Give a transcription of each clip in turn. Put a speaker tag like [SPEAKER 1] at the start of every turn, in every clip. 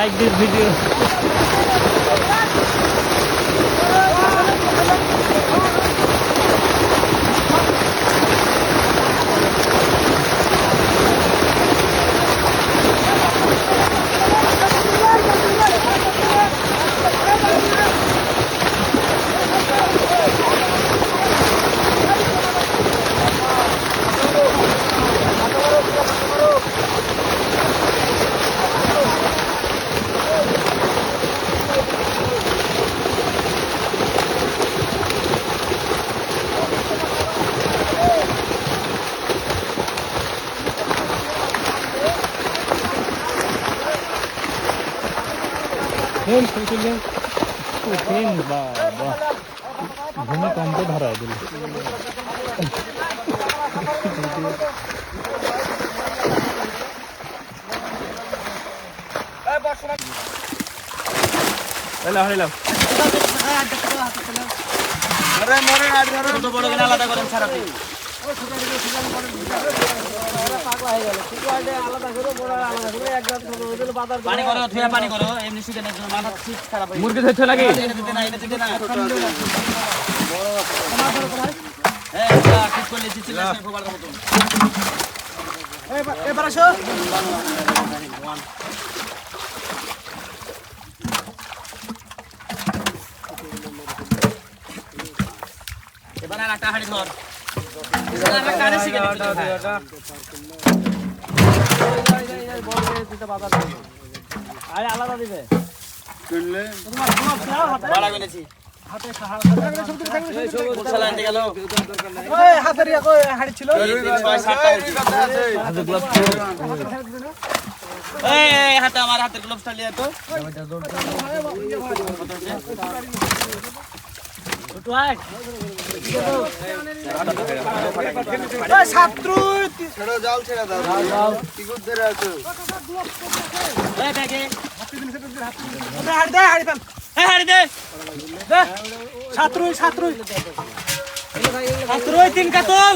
[SPEAKER 1] like this video. ভূমিকম্প ধরায় দিল। আলাদা করেন সারা পানি করো ধুয়া পানি করো এমনি শুকে না মাথা ঠিক খারাপ হয়ে মুরগি ধরতে লাগে হ্যাঁ ঠিক করলে চিচিলা সে খবর দাও তো এবার আসো এবার আর একটা হাড়ি ধর এবার আর কানে শিখে দিতে আরে আলাদা দিবে কিনলে তোমার গ্লাভস নাও হাতে বাড়া কিনেছি হাতে সাহায্য গেল ওই হাতের কই হাড়ি ছিল হাতে গ্লাভস এই হাতে আমার হাতের গ্লাভসটা লিয়া তো ছাত্র ছেড়ে যাও ছেড়ে দাও কি করতে আছো এই ব্যাগে হাড়ি দে হাড়ি ফেল এই হাড়ি দে দে ছাত্র ছাত্র ছাত্র তিন কাতল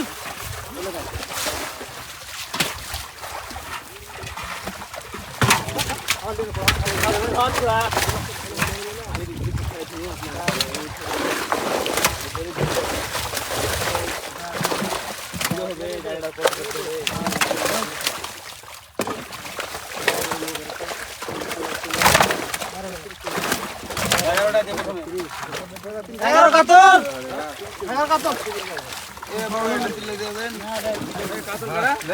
[SPEAKER 1] এগারো কাতল